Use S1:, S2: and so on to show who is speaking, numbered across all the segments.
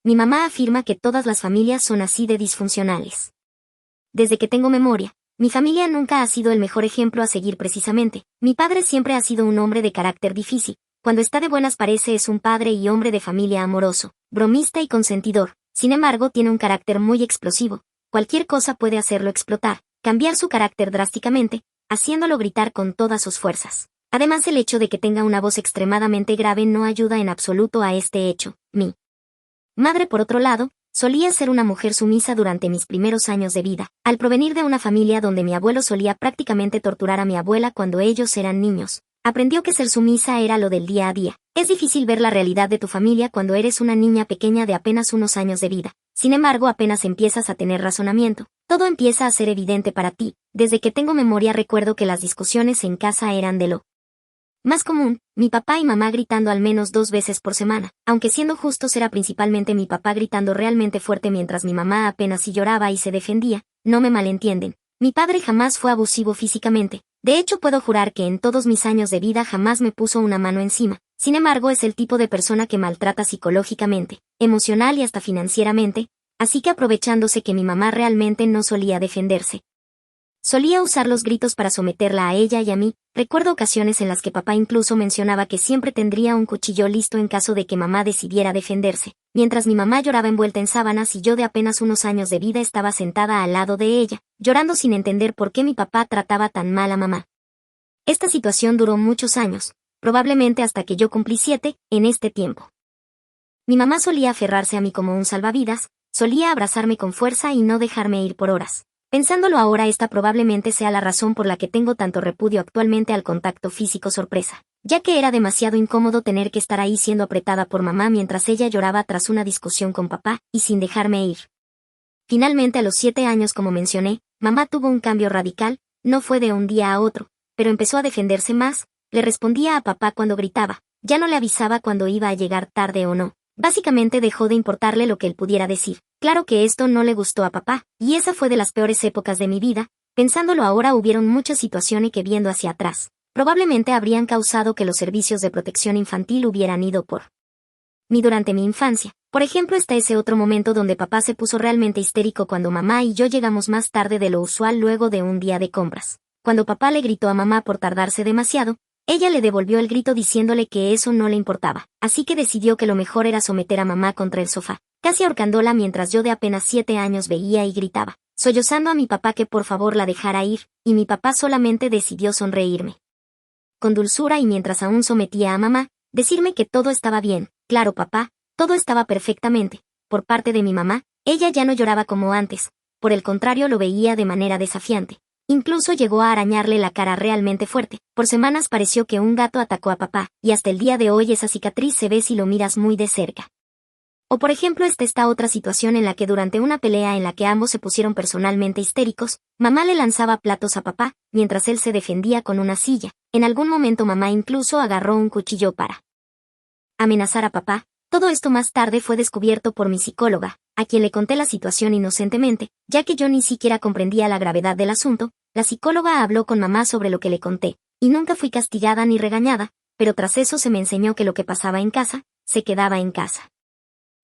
S1: Mi mamá afirma que todas las familias son así de disfuncionales. Desde que tengo memoria, mi familia nunca ha sido el mejor ejemplo a seguir precisamente. Mi padre siempre ha sido un hombre de carácter difícil. Cuando está de buenas parece es un padre y hombre de familia amoroso, bromista y consentidor. Sin embargo, tiene un carácter muy explosivo. Cualquier cosa puede hacerlo explotar, cambiar su carácter drásticamente, haciéndolo gritar con todas sus fuerzas. Además, el hecho de que tenga una voz extremadamente grave no ayuda en absoluto a este hecho. Mi madre, por otro lado, solía ser una mujer sumisa durante mis primeros años de vida, al provenir de una familia donde mi abuelo solía prácticamente torturar a mi abuela cuando ellos eran niños. Aprendió que ser sumisa era lo del día a día. Es difícil ver la realidad de tu familia cuando eres una niña pequeña de apenas unos años de vida. Sin embargo, apenas empiezas a tener razonamiento, todo empieza a ser evidente para ti. Desde que tengo memoria recuerdo que las discusiones en casa eran de lo más común, mi papá y mamá gritando al menos 2 veces por semana, aunque siendo justos era principalmente mi papá gritando realmente fuerte mientras mi mamá apenas si lloraba y se defendía. No me malentienden, mi padre jamás fue abusivo físicamente. De hecho, puedo jurar que en todos mis años de vida jamás me puso una mano encima. Sin embargo, es el tipo de persona que maltrata psicológicamente, emocional y hasta financieramente, así que aprovechándose que mi mamá realmente no solía defenderse, solía usar los gritos para someterla a ella y a mí. Recuerdo ocasiones en las que papá incluso mencionaba que siempre tendría un cuchillo listo en caso de que mamá decidiera defenderse, mientras mi mamá lloraba envuelta en sábanas y yo de apenas unos años de vida estaba sentada al lado de ella, llorando sin entender por qué mi papá trataba tan mal a mamá. Esta situación duró muchos años, probablemente hasta que yo cumplí 7, en este tiempo. Mi mamá solía aferrarse a mí como un salvavidas, solía abrazarme con fuerza y no dejarme ir por horas. Pensándolo ahora, esta probablemente sea la razón por la que tengo tanto repudio actualmente al contacto físico sorpresa, ya que era demasiado incómodo tener que estar ahí siendo apretada por mamá mientras ella lloraba tras una discusión con papá, y sin dejarme ir. Finalmente, a los 7 años, como mencioné, mamá tuvo un cambio radical. No fue de un día a otro, pero empezó a defenderse más, le respondía a papá cuando gritaba, ya no le avisaba cuando iba a llegar tarde o no. Básicamente dejó de importarle lo que él pudiera decir. Claro que esto no le gustó a papá, y esa fue de las peores épocas de mi vida. Pensándolo ahora, hubieron muchas situaciones que, viendo hacia atrás, probablemente habrían causado que los servicios de protección infantil hubieran ido por mí durante mi infancia. Por ejemplo, está ese otro momento donde papá se puso realmente histérico cuando mamá y yo llegamos más tarde de lo usual luego de un día de compras. Cuando papá le gritó a mamá por tardarse demasiado, ella le devolvió el grito diciéndole que eso no le importaba, así que decidió que lo mejor era someter a mamá contra el sofá, casi ahorcándola mientras yo de apenas 7 años veía y gritaba, sollozando a mi papá que por favor la dejara ir, y mi papá solamente decidió sonreírme con dulzura y mientras aún sometía a mamá, decirme que todo estaba bien. Claro, papá, todo estaba perfectamente. Por parte de mi mamá, ella ya no lloraba como antes, por el contrario lo veía de manera desafiante. Incluso llegó a arañarle la cara realmente fuerte. Por semanas pareció que un gato atacó a papá, y hasta el día de hoy esa cicatriz se ve si lo miras muy de cerca. O por ejemplo, está esta otra situación en la que durante una pelea en la que ambos se pusieron personalmente histéricos, mamá le lanzaba platos a papá, mientras él se defendía con una silla. En algún momento mamá incluso agarró un cuchillo para amenazar a papá. Todo esto más tarde fue descubierto por mi psicóloga, a quien le conté la situación inocentemente, ya que yo ni siquiera comprendía la gravedad del asunto. La psicóloga habló con mamá sobre lo que le conté, y nunca fui castigada ni regañada, pero tras eso se me enseñó que lo que pasaba en casa, se quedaba en casa.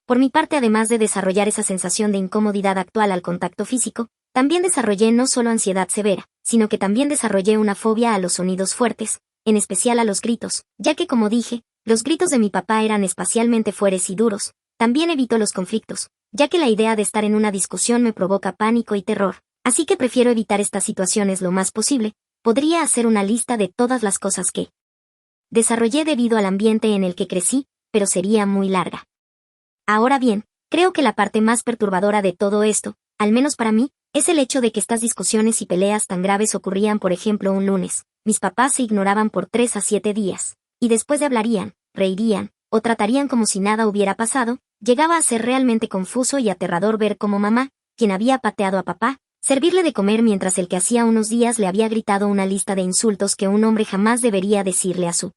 S1: Por mi parte, además de desarrollar esa sensación de incomodidad actual al contacto físico, también desarrollé no solo ansiedad severa, sino que también desarrollé una fobia a los sonidos fuertes, en especial a los gritos, ya que como dije, los gritos de mi papá eran especialmente fuertes y duros. También evito los conflictos, ya que la idea de estar en una discusión me provoca pánico y terror, así que prefiero evitar estas situaciones lo más posible. Podría hacer una lista de todas las cosas que desarrollé debido al ambiente en el que crecí, pero sería muy larga. Ahora bien, creo que la parte más perturbadora de todo esto, al menos para mí, es el hecho de que estas discusiones y peleas tan graves ocurrían por ejemplo un lunes. Mis papás se ignoraban por 3 a 7 días, y después de hablarían, reirían, o tratarían como si nada hubiera pasado. Llegaba a ser realmente confuso y aterrador ver cómo mamá, quien había pateado a papá, servirle de comer mientras el que hacía unos días le había gritado una lista de insultos que un hombre jamás debería decirle a su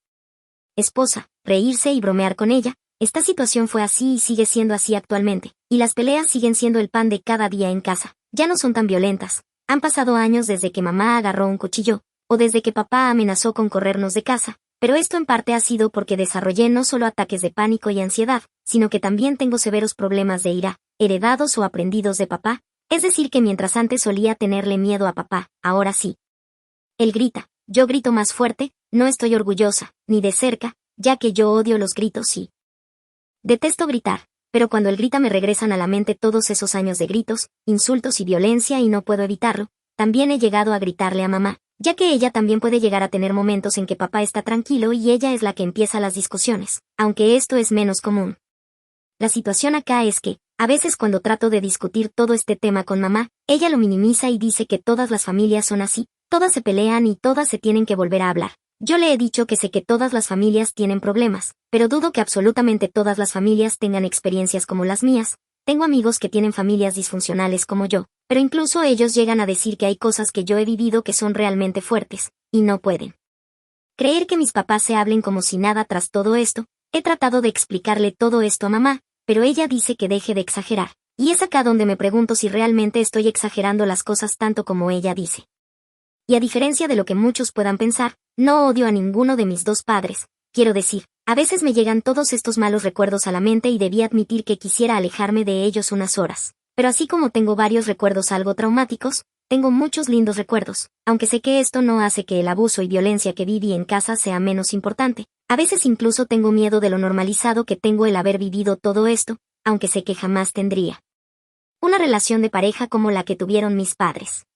S1: esposa, reírse y bromear con ella. Esta situación fue así y sigue siendo así actualmente, y las peleas siguen siendo el pan de cada día en casa. Ya no son tan violentas. Han pasado años desde que mamá agarró un cuchillo, o desde que papá amenazó con corrernos de casa, pero esto en parte ha sido porque desarrollé no solo ataques de pánico y ansiedad, sino que también tengo severos problemas de ira, heredados o aprendidos de papá, es decir que mientras antes solía tenerle miedo a papá, ahora sí. Él grita, yo grito más fuerte, no estoy orgullosa, ni de cerca, ya que yo odio los gritos y detesto gritar, pero cuando él grita me regresan a la mente todos esos años de gritos, insultos y violencia y no puedo evitarlo. También he llegado a gritarle a mamá, ya que ella también puede llegar a tener momentos en que papá está tranquilo y ella es la que empieza las discusiones, aunque esto es menos común. La situación acá es que, a veces cuando trato de discutir todo este tema con mamá, ella lo minimiza y dice que todas las familias son así, todas se pelean y todas se tienen que volver a hablar. Yo le he dicho que sé que todas las familias tienen problemas, pero dudo que absolutamente todas las familias tengan experiencias como las mías. Tengo amigos que tienen familias disfuncionales como yo, pero incluso ellos llegan a decir que hay cosas que yo he vivido que son realmente fuertes, y no pueden creer que mis papás se hablen como si nada tras todo esto. He tratado de explicarle todo esto a mamá, pero ella dice que deje de exagerar, y es acá donde me pregunto si realmente estoy exagerando las cosas tanto como ella dice. Y a diferencia de lo que muchos puedan pensar, no odio a ninguno de mis dos padres. Quiero decir, a veces me llegan todos estos malos recuerdos a la mente y debí admitir que quisiera alejarme de ellos unas horas. Pero así como tengo varios recuerdos algo traumáticos, tengo muchos lindos recuerdos, aunque sé que esto no hace que el abuso y violencia que viví en casa sea menos importante. A veces incluso tengo miedo de lo normalizado que tengo el haber vivido todo esto, aunque sé que jamás tendría una relación de pareja como la que tuvieron mis padres.